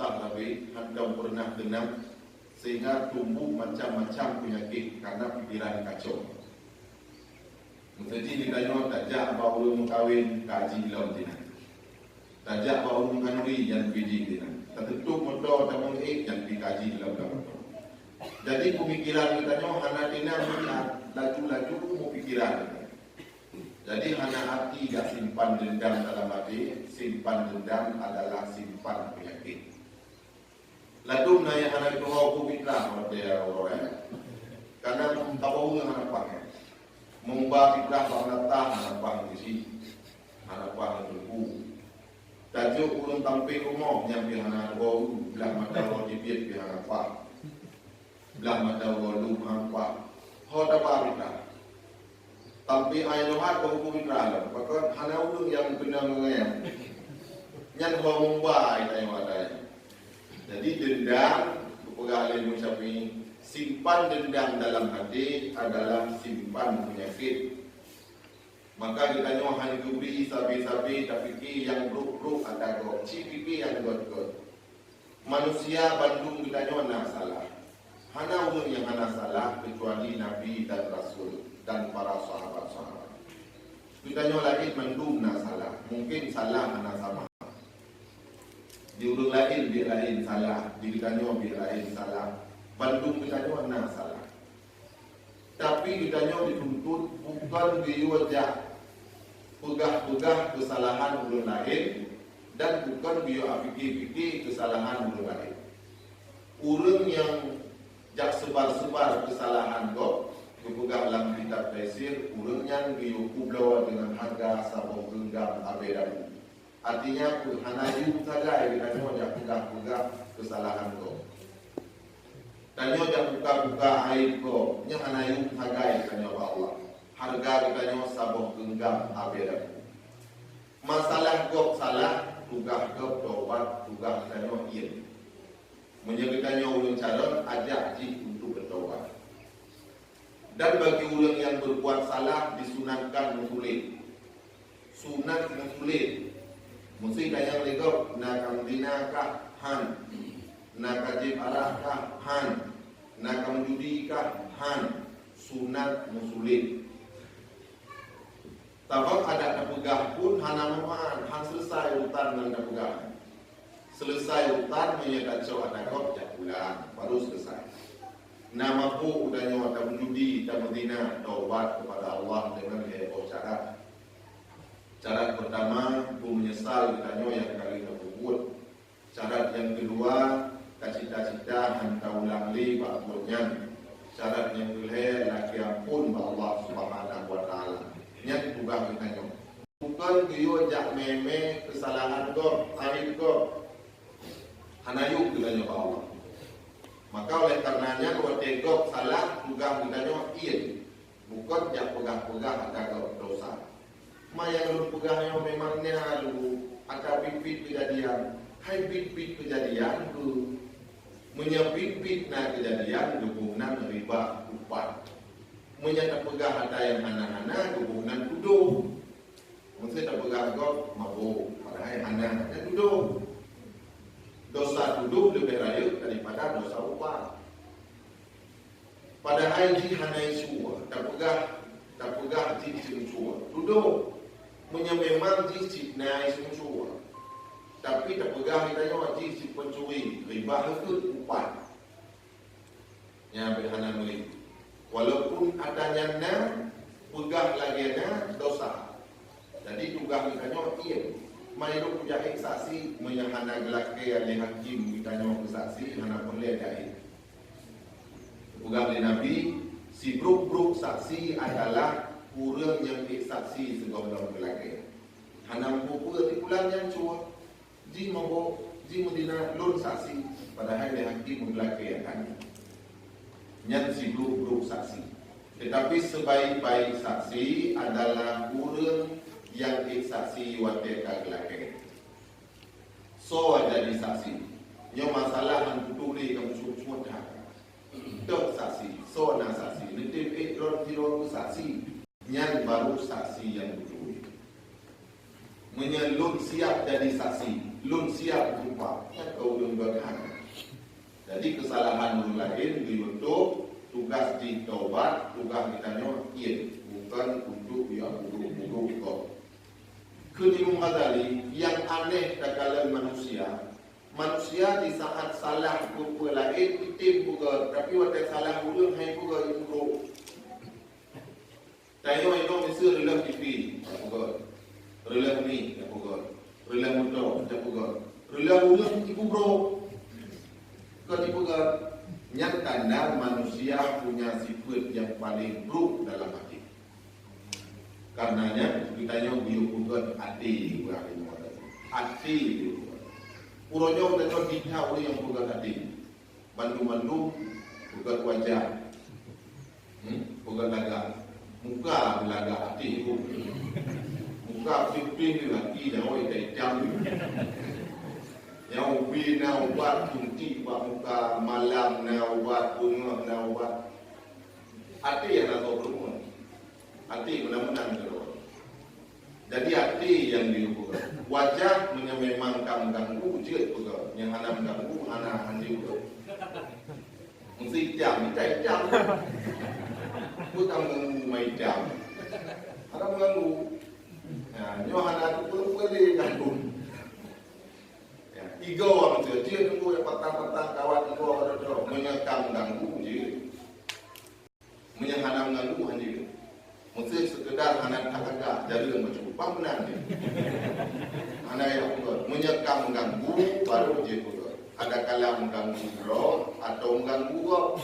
otak tapi anda pernah dengar sehingga tumbuh macam-macam penyakit karena pikiran kacau. Jadi ditanya tajak bahawa mengkawin kaji dalam tina. Tajak bahawa mengandui yang biji tina. Tertutup motor dan mengik yang dikaji dalam motor. Jadi pemikiran ditanya hana tina melihat laju-laju mau pikiran. Jadi hana hati gak simpan dendam dalam hati. Simpan dendam adalah simpan penyakit. Lalu naya hana itu aku pikirkan pada orang. Karena tahu yang hana pakai. Mengubah fitrah bangga harapan di sini, harapan itu. Tajuk urun tampil rumah yang pihana bau belah mata wajib pihana apa, belah mata walu apa. Hal apa fitrah? Tampil ayat doa kau fitrah lah. Maka hana urun yang benar mengayam. Yang bau mengubah itu yang ada. Jadi dendam kepegangan mencapai. Simpan dendam dalam hati adalah simpan penyakit. Maka kita nyoh hanya kubri sabi-sabi tapi yang buruk-buruk ada go, cipipi yang god-god. Manusia Bandung kita nyoh nak salah. Hana ulun yang hana salah kecuali Nabi dan Rasul dan para sahabat-sahabat. Kita nyoh lagi Bandung nak salah. Mungkin salah hana sama. Di ulun lain dia lain salah. Di kita nyoh dia lain salah. Bandung ditanya mana salah. Tapi ditanya dituntut bukan biwajah pegah-pegah kesalahan ulun lain dan bukan biu fikir-fikir kesalahan ulun lain. Urang yang jak sebar-sebar kesalahan kau dipegah dalam kitab tafsir, urang yang biu kublawa dengan harga sabung genggam abedan. Artinya hanayu saja ditanya jak pegah-pegah kesalahan kau. Tanya jangan buka-buka aib ko, nya hanayu hagai tanya Allah. Harga ditanya sabuk genggam abedan. Masalah kau salah, tugah kau taubat, tugah tanya iya. Menjadikannya ulun calon ajak ji untuk bertaubat. Dan bagi ulun yang berbuat salah disunatkan mensulit. Sunat mensulit. Mesti tanya legok nak kamdina kah han. Nak kajib arah kah han, nak kamjudi kah han, sunat musulit. Tabak ada napegah pun hana memaan, han selesai urutan dengan napegah. Selesai urutan menyatakan cowok ada kau jak bulan, baru selesai. Nama pu udah nyawa kamjudi, kamdina taubat kepada Allah dengan heboh cara. Cara pertama, pu menyesal ditanya yang kali terbuat. Cara yang kedua, cita-cita hantar ulang li bakburnya. Syarat yang kedua laki ampun Allah Subhanahu wa taala. Yang tugas kita nyo. Bukan dia jak meme kesalahan kau, aib kau. Hanayu kita nyo Allah. Maka oleh karenanya kalau tegok salah tugas kita nyo iya. Bukan jak pegah-pegah ada kau dosa. Maya lu pegahnya memangnya lu ada pipit kejadian. Hai pipit kejadian tu menyapit na kejadian dukungan riba upah. Menyata pegah ada yang hana-hana dukungan tuduh. Mesti tak pegah kau mabuk. Padahal hana tuduh. Dosa tuduh lebih raya daripada dosa upah. Padahal di hana isua tak pegah di isua tuduh. Menyamemang di cipna isua. Tapi tak pegang ditanya wajib si pencuri riba itu upah. Yang berhana milik. Walaupun adanya na pegang lagi na dosa. Jadi tugas ditanya iya. Mayro punya saksi menyahana gelake yang hakim ditanya saksi hana boleh jahit. Pegang di Nabi si bruk saksi adalah kurang yang saksi segala gelake. Hana pupuk di pulang yang cua. Ji medina lun saksi padahal dia hakim mengelaki akan nyat si bluk saksi. Tetapi sebaik-baik saksi adalah urang yang saksi wateka gelake. So jadi saksi. Nyo masalah han tutuli kamu semua dah. Dok saksi, so na saksi. Nanti ron saksi. Nyan baru saksi yang betul. Menyelun siap jadi saksi. Lun siap untuk nampak kan kau denggakan. Jadi kesalahan orang lain dibentuk tugas di taubat, tugas ditanya bukan untuk yang buruk-buruk kau. Imam Ghazali, yang aneh dalam manusia di saat salah kumpul lain itim juga, tapi waktu salah ulun hai juga yang buruk. Tayo itu mesti relak TV, tak juga. Relak ni, tak juga. Relak motor, tak juga. Relak ulun ibu bro. Kau juga yang tanda manusia punya sifat yang paling buruk dalam hati. Karenanya kita yang biukukan hati berani hati uronya udah kita yang bukan hati bandu bukan wajah bukan laga muka laga hati itu muka pimpin lagi dah oi dari jam yang ubi na ubat kunci buat muka malam na ubat bunga na ubat hati yang nak berumur. Hati benar-benar terus. Jadi hati yang diukur. Wajah memang ganggu je juga. Yang anak ganggu anak handi juga. Mesti jam, jam. Bukan ganggu mai jam. Anak ganggu. Nyo anak tu boleh ganggu. Ego orang tu dia tunggu yang patang-patang kawan ego orang tu menyekam ganggu je. Menyekam ganggu handi. Mesti sekedar anak agak jadi yang bercukup benar ni. Anak yang menyekam mengganggu baru je pula. Ada kala mengganggu roh atau mengganggu roh.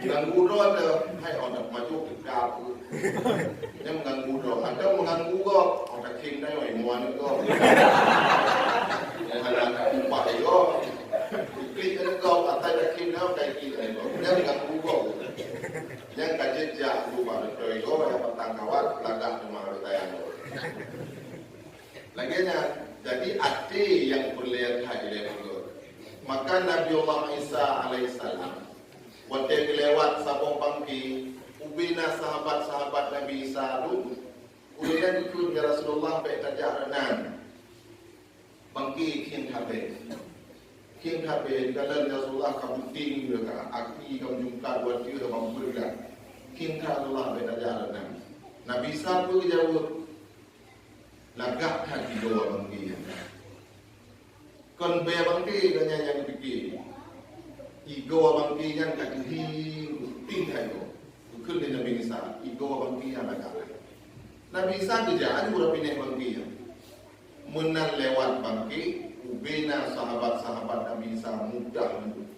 Mengganggu roh ada, hai orang maju ke kapu. Dia mengganggu roh atau mengganggu roh orang king dah yang muan itu. Yang anak empat itu. Klik ada kau atas king dah kayak gitu. Dia mengganggu roh. Yang kajet jak rumah itu yang petang kawat belakang rumah retayan. Laginya jadi hati yang berlihat hadir itu. Maka Nabi Allah Isa alaihissalam waktu lewat sabong pangki ubina sahabat-sahabat Nabi Isa itu ubina ikut ya Rasulullah baik tajaran pangki kin habis. King habis dalam Rasulullah kamu tinggi juga, aki kamu jumpa buat dia kamu bergerak. King Allah berjalan. Nabi Isa pun jauh lagak hati dua bangki. Kon be bangki kanya yang fikir. Igo bangki yang kaki tinggi itu. Bukan di Nabi Isa. Igo bangki yang lagak. Nabi Isa kerjaan berapa pindah bangki. Menang lewat bangki. Ubina sahabat-sahabat Nabi Isa mudah menduk.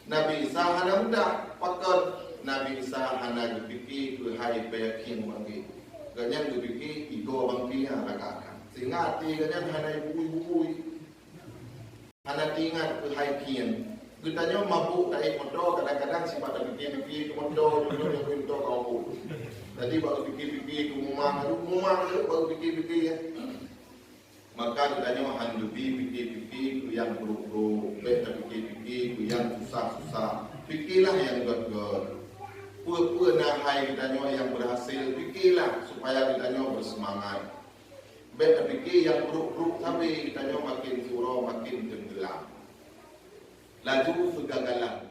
Nabi Isa hana mudah. Pakat Nabi Isa hana dipikir ke hai peyakin bangki. Ganyan dipikir igo bangki yang lagakan. Sehingga hati ganyan hana bui-bui. Hana tinggal ke hai kian. Kitanya mabuk kai motor kadang-kadang sifat fikir-fikir ke motor jodoh kau. Jadi baru fikir-fikir ke rumah baru fikir-fikir ya. Maka ditanya handubi fikir-fikir yang buruk-buruk, fikir-fikir yang susah-susah. Fikirlah yang good-good. Pura-pura nahai ditanya yang berhasil, fikirlah supaya ditanya bersemangat. Fikir yang buruk-buruk tapi ditanya makin surau, makin tenggelam. Laju kegagalan.